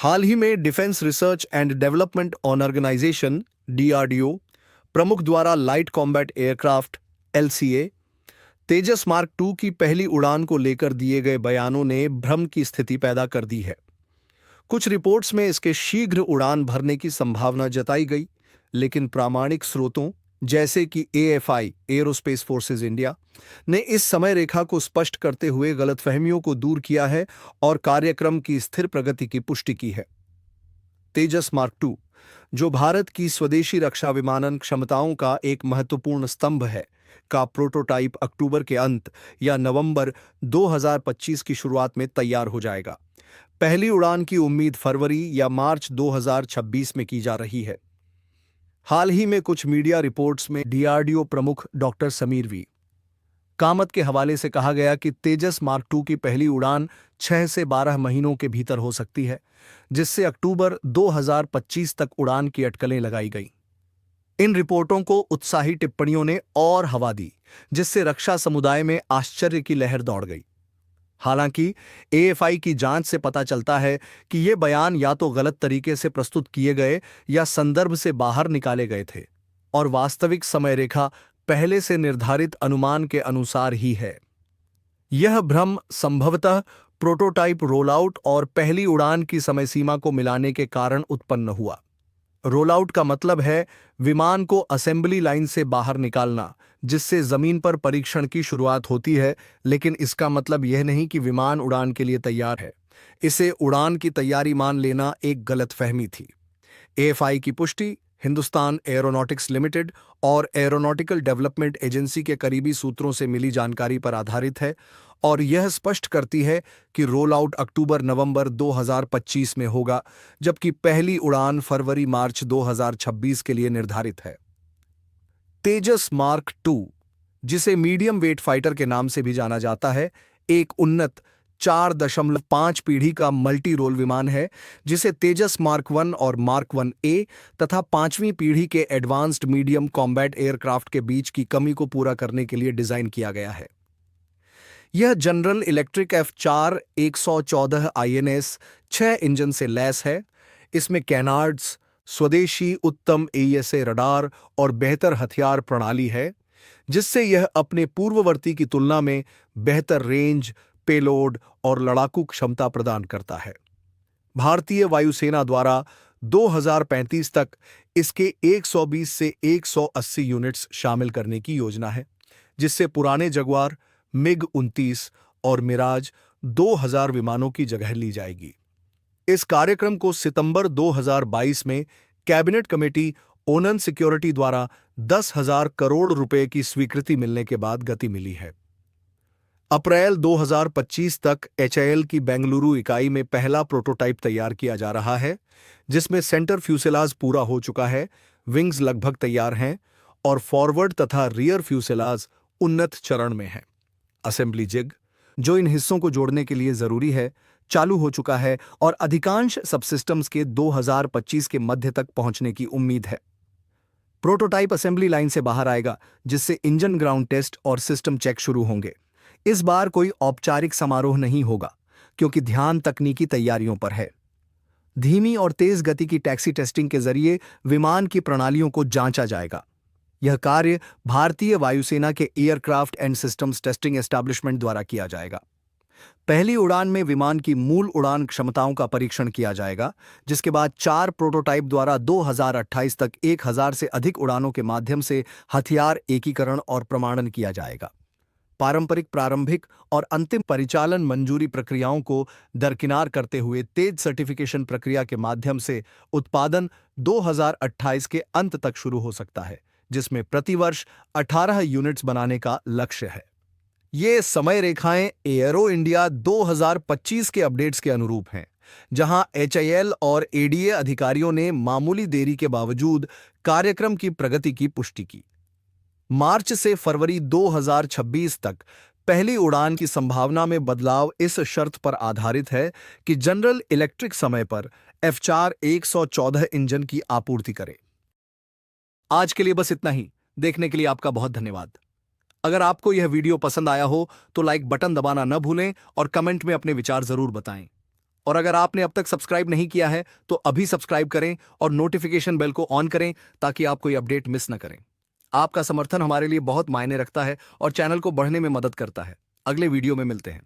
हाल ही में defence research and development organisation DRDO प्रमुख द्वारा light combat aircraft LCA Tejas mark two की पहली उड़ान को लेकर दिए गए बयानों ने भ्रम की स्थिति पैदा कर दी है। कुछ रिपोर्ट्स में इसके शीघ्र उड़ान भरने की संभावना जताई गई, लेकिन प्रामाणिक स्रोतों जैसे कि एएफआई एरोस्पेस फोर्सेस इंडिया ने इस समय रेखा को स्पष्ट करते हुए गलतफहमियों को दूर किया है और कार्यक्रम की स्थिर प्रगति की पुष्टि की है। तेजस मार्क टू, जो भारत की स्वदेशी रक्षा विमानन क्षमताओं का एक महत्वपूर्ण स्तंभ है, का प्रोटोटाइप अक्टूबर के अंत या नवंबर 2025 की शुरुआत में तैयार हो जाएगा। पहली उड़ान की उम्मीद फरवरी या मार्च 2026 में की जा रही है। हाल ही में कुछ मीडिया रिपोर्ट्स में डीआरडीओ प्रमुख डॉक्टर समीर वी कामत के हवाले से कहा गया कि तेजस मार्क टू की पहली उड़ान 6 से 12 महीनों के भीतर हो सकती है, जिससे अक्टूबर 2025 तक उड़ान की अटकलें लगाई गई। इन रिपोर्टों को उत्साही टिप्पणियों ने और हवा दी, जिससे रक्षा समुदाय में आश्चर्य की लहर दौड़ गई। हालांकि एएफआई की जांच से पता चलता है कि ये बयान या तो गलत तरीके से प्रस्तुत किए गए या संदर्भ से बाहर निकाले गए थे और वास्तविक समय रेखा पहले से निर्धारित अनुमान के अनुसार ही है। यह भ्रम संभवतः प्रोटोटाइप रोलआउट और पहली उड़ान की समय सीमा को मिलाने के कारण उत्पन्न हुआ। रोलआउट का मतलब है विमान को असेंबली लाइन से बाहर निकालना, जिससे जमीन पर परीक्षण की शुरुआत होती है, लेकिन इसका मतलब यह नहीं कि विमान उड़ान के लिए तैयार है। इसे उड़ान की तैयारी मान लेना एक गलतफहमी थी। एएफआई की पुष्टि हिंदुस्तान एरोनॉटिक्स लिमिटेड और एरोनॉटिकल डेवलपमेंट एजेंसी के करीबी सूत्रों से मिली जानकारी पर आधारित है और यह स्पष्ट करती है कि रोल आउट अक्टूबर-नवंबर 2025 में होगा, जबकि पहली उड़ान फरवरी-मार्च 2026 के लिए निर्धारित है। तेजस मार्क टू, जिसे मीडियम वेट फाइटर के नाम से भी जाना जाता है, एक उन्नत 4.5 पीढ़ी का मल्टी रोल विमान है, जिसे तेजस मार्क वन और मार्क वन ए तथा 5वीं पीढ़ी के एडवांस्ड मीडियम कॉम्बैट एयरक्राफ्ट के बीच की कमी को पूरा करने के लिए डिजाइन किया गया है। यह general electric F4 114 INS 6 engine से लैस है। इसमें कैनार्ड्स, स्वदेशी उत्तम AESA रडार और बेहतर हथियार प्रणाली है, जिससे यह अपने पूर्ववर्ती की तुलना में बेहतर रेंज, पेलोड और लड़ाकू क्षमता प्रदान करता है। भारतीय वायुसेना द्वारा 2035 तक इसके 120 से 180 यूनिट्स शामिल करने की योजना है, जिससे पुराने जगुआर, मिग-29 और मिराज 2000 विमानों की जगह ली जाएगी। इस कार्यक्रम को सितंबर 2022 में कैबिनेट कमेटी ओनन सिक्योरिटी द्वारा 10,000 करोड़ रुपए की स्वीकृति मिलने के बाद गति मिली है। अप्रैल 2025 तक HAL की बेंगलुरु इकाई में पहला प्रोटोटाइप तैयार किया जा रहा है, जिसमें सेंटर फ्यूसेलाज पूरा हो चुका है, विंग्स लगभग तैयार हैं और फॉरवर्ड तथा रियर फ्यूसेलाज उन्नत चरण में है। असेंबली जिग, जो इन हिस्सों को जोड़ने के लिए जरूरी है, चालू हो चुका है और अधिकांश सबसिस्टम्स के 2025 के मध्य तक पहुंचने की उम्मीद है। प्रोटोटाइप असेंबली लाइन से बाहर आएगा, जिससे इंजन ग्राउंड टेस्ट और सिस्टम चेक शुरू होंगे। इस बार कोई औपचारिक समारोह नहीं होगा, क्योंकि ध्यान तकनीकी तैयारियों पर है। धीमी और तेज गति की टैक्सी टेस्टिंग के जरिए विमान की प्रणालियों को जांचा जाएगा। यह कार्य भारतीय वायुसेना के aircraft and systems testing establishment द्वारा किया जाएगा। पहली उड़ान में विमान की मूल उड़ान क्षमताओं का परीक्षण किया जाएगा, जिसके बाद 4 प्रोटोटाइप द्वारा 2028 तक 1000 से अधिक उड़ानों के माध्यम से हथियार एकीकरण और प्रमाणन किया जाएगा। पारंपरिक प्रारंभिक और अंतिम परिचालन मंजूरी प्रक्रियाओं को दरकिनार करते हुए तेज सर्टिफिकेशन प्रक्रिया के माध्यम से उत्पादन 2028 के अंत तक शुरू हो सकता है, जिसमें प्रतिवर्ष 18 यूनिट्स बनाने का लक्ष्य है। ये समय रेखाएं एयरो इंडिया 2025 के अपडेट्स के अनुरूप हैं, जहां HAL और ADA अधिकारियों ने मामूली देरी के बावजूद कार्यक्रम की प्रगति की पुष्टि की। मार्च से फरवरी 2026 तक पहली उड़ान की संभावना में बदलाव इस शर्त पर आधारित है कि जनरल इलेक्ट्रिक समय पर F4 114 इंजन की आपूर्ति करे। आज के लिए बस इतना ही। देखने के लिए आपका बहुत धन्यवाद। अगर आपको यह वीडियो पसंद आया हो तो लाइक बटन दबाना न भूलें और कमेंट में अपने विचार जरूर बताएं। और अगर आपने अब तक सब्सक्राइब नहीं किया है तो अभी सब्सक्राइब करें और नोटिफिकेशन बेल को ऑन करें ताकि आप कोई अपडेट मिस न करें। आपका समर्थन हमारे लिए बहुत मायने रखता है और चैनल को बढ़ने में मदद करता है। अगले वीडियो में मिलते हैं।